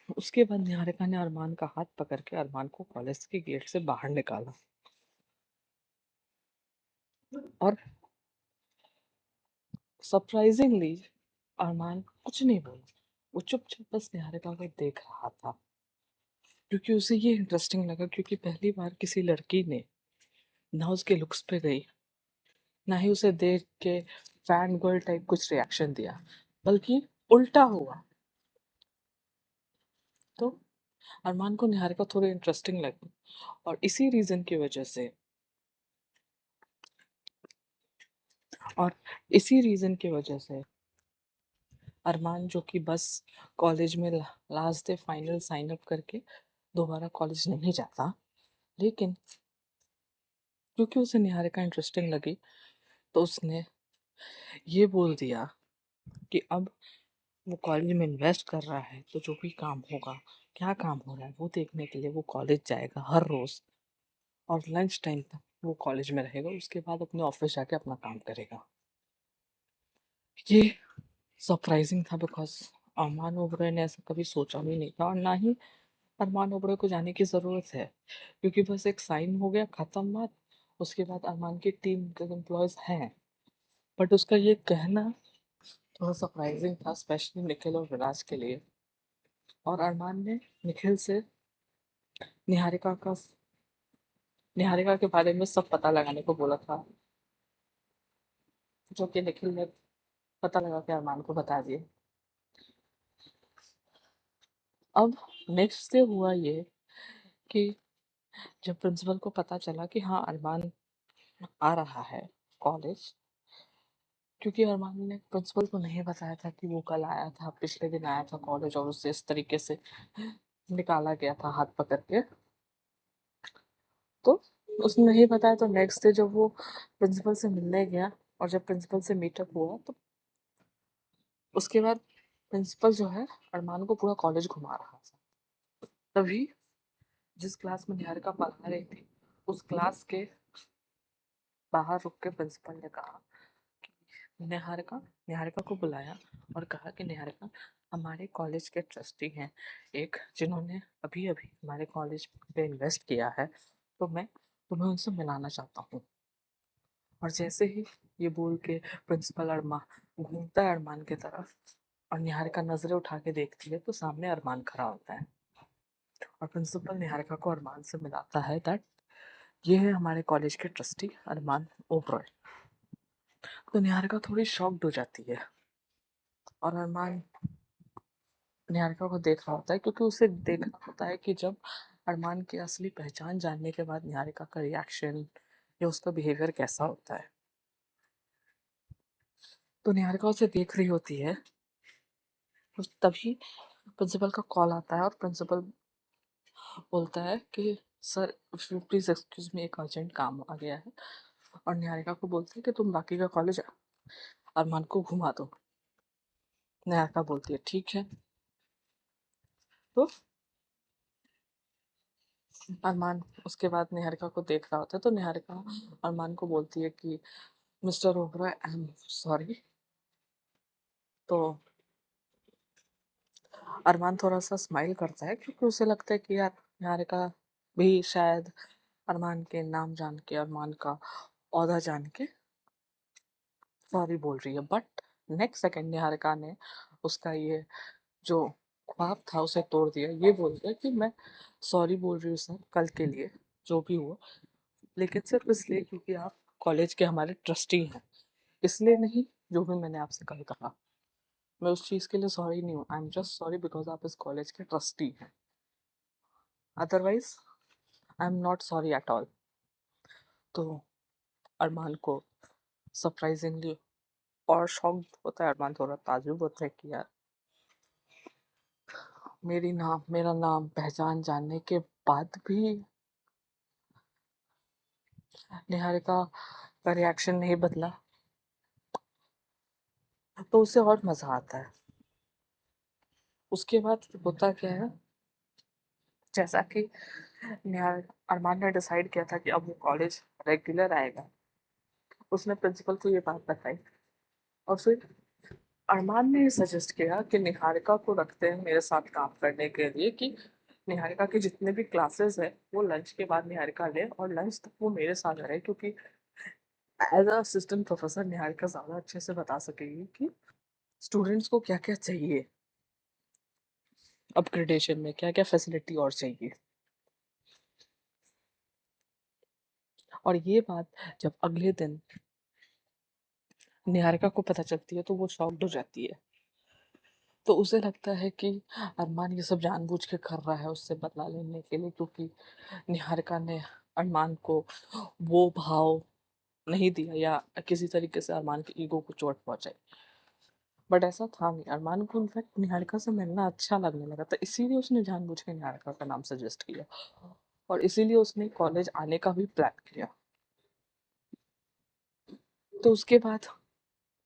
उसके बाद निहारिका ने अरमान का हाथ पकड़ के अरमान को कॉलेज के गेट से बाहर निकाला। और सरप्राइजिंगली अरमान कुछ नहीं बोला। वो चुपचाप बस निहारिका को देख रहा था, क्योंकि उसे ये इंटरेस्टिंग लगा, क्योंकि पहली बार किसी लड़की ने ना उसके लुक्स पे गई, ना ही उसे देख के फैन गर्ल टाइप कुछ रिएक्शन दिया, बल्कि उल्टा हुआ। तो अरमान को निहारिका थोड़ी इंटरेस्टिंग लगी, और इसी रीजन की वजह से और इसी रीजन की वजह से अरमान, जो कि बस कॉलेज में last day final sign up करके दोबारा कॉलेज नहीं जाता, लेकिन क्योंकि उसे निहारिका इंटरेस्टिंग लगी, तो उसने ये बोल दिया कि अब वो कॉलेज में इन्वेस्ट कर रहा है, तो जो भी काम होगा, क्या काम हो रहा है वो देखने के लिए वो कॉलेज जाएगा हर रोज, और लंच टाइम तक वो कॉलेज में रहेगा, उसके बाद अपने ऑफिस जाके अपना काम करेगा। ये सरप्राइजिंग था, बिकॉज अरमान ओबराय ने ऐसा कभी सोचा भी नहीं था, और ना ही अरमान ओबराय को जाने की ज़रूरत है, क्योंकि बस एक साइन हो गया, खत्म बात। उसके बाद अरमान की टीम के एम्प्लॉयज हैं, बट उसका ये कहना थोड़ा सरप्राइजिंग था, स्पेशली निखिल और विराज के लिए। और अरमान ने निखिल से निहारिका का निहारिका के बारे में सब पता लगाने को बोला था, जो कि निखिल ने पता लगा के अरमान को बता दिए। अब नेक्स्ट डे हुआ ये कि जब प्रिंसिपल को पता चला कि हाँ अरमान आ रहा है कॉलेज, क्योंकि अरमान ने प्रिंसिपल को नहीं बताया था कि वो कल आया था, पिछले दिन आया था कॉलेज, और उससे इस तरीके से निकाला गया था हाथ पकड़ के। तो उसने नहीं बताया, तो नेक्स्ट डे जब वो प्रिंसिपल से मिलने गया, और जब प्रिंसिपल से मीटअप हुआ, तो उसके बाद प्रिंसिपल जो है अरमान को पूरा कॉलेज घुमा रहा था। तभी जिस क्लास में निहारिका पढ़ा रही थी, उस क्लास के बाहर रुक के प्रिंसिपल ने कहा कि निहारिका निहारिका को बुलाया, और कहा कि निहारिका हमारे कॉलेज के ट्रस्टी हैं, एक जिन्होंने अभी अभी हमारे कॉलेज पे इन्वेस्ट किया है, तो मैं तुम्हें उनसे मिलाना चाहता हूँ। और जैसे ही ये बोल के प्रिंसिपल अरमान घूमता है अरमान की तरफ, और निहारिका नजरें उठा के देखती है, तो सामने अरमान खड़ा होता है, और प्रिंसिपल निहारिका को अरमान से मिलाता है दैट ये है हमारे कॉलेज के ट्रस्टी अरमान ओबरॉय। तो निहारिका थोड़ी शॉक्ड हो जाती है, और अरमान निहारिका को देख रहा होता है, क्योंकि उसे देखना होता है कि जब अरमान की असली पहचान जानने के बाद निहारिका का रिएक्शन या उसका बिहेवियर कैसा होता है। तो निहारिका उसे देख रही होती है, तभी प्रिंसिपल का कॉल आता है, और प्रिंसिपल बोलता है कि सर प्लीज एक्सक्यूज मी, एक अर्जेंट काम आ गया है, और निहारिका को बोलते हैं कि तुम बाकी का कॉलेज अरमान को घुमा दो। निहारिका बोलती है ठीक है। तो अरमान उसके बाद निहारिका को देख रहा होता है, तो निहारिका अरमान को बोलती है कि mister Oberoi I am sorry. तो अरमान थोड़ा सा स्माइल करता है, क्योंकि उसे लगता है कि यार निहारिका भी शायद अरमान के नाम जान के, अरमान का औहदा जान के सॉरी बोल रही है। बट नेक्स्ट सेकंड निहारिका ने उसका ये जो ख्वाब था उसे तोड़ दिया, ये बोल दिया कि मैं सॉरी बोल रही हूँ सर, कल के लिए जो भी हुआ, लेकिन सिर्फ इसलिए क्योंकि आप कॉलेज के हमारे ट्रस्टी हैं, इसलिए नहीं जो भी मैंने आपसे कल कहा, मैं उस चीज़ के लिए सॉरी नहीं हूँ, I am just sorry because आप इस कॉलेज के ट्रस्टी हैं, otherwise I am not sorry at all. तो अरमान को सरप्राइजिंगली और शॉक होता है, अरमान थोड़ा ताजुब होता है कि यार मेरा नाम पहचान जानने के बाद भी निहारिका का रिएक्शन नहीं बदला, तो उसे और मजा आता है। उसके बाद होता क्या है, जैसा कि निहार अरमान ने डिसाइड किया था कि अब वो कॉलेज रेगुलर आएगा, उसने प्रिंसिपल को ये बात बताई, और फिर अरमान ने सजेस्ट किया कि निहारिका को रखते हैं मेरे साथ काम करने के लिए, कि निहारिका के जितने भी क्लासेस है वो लंच के बाद निहारिका ले और लंच तक वो मेरे साथ रहे, क्योंकि as a assistant professor Niharika ज़्यादा अच्छे से बता सकेगी कि स्टूडेंट्स को क्या-क्या चाहिए, अपग्रेडेशन में क्या-क्या फैसिलिटी और चाहिए। और ये बात जब अगले दिन निहारिका को पता चलती है तो वो शॉक्ड हो जाती है। तो उसे लगता है कि अरमान ये सब जानबूझ के कर रहा है उससे बदला लेने के लिए, क्योंकि निहारिका ने अरमान को वो भाव नहीं दिया या किसी तरीके से अरमान के ईगो को चोट पहुंचाई। बट ऐसा था नहीं, अरमान को इनफैक्ट निहारिका से मिलना अच्छा लगने लगा था, इसीलिए उसने जानबूझ के निहारिका का नाम सजेस्ट किया और इसीलिए उसने कॉलेज आने का भी प्लान किया। तो उसके बाद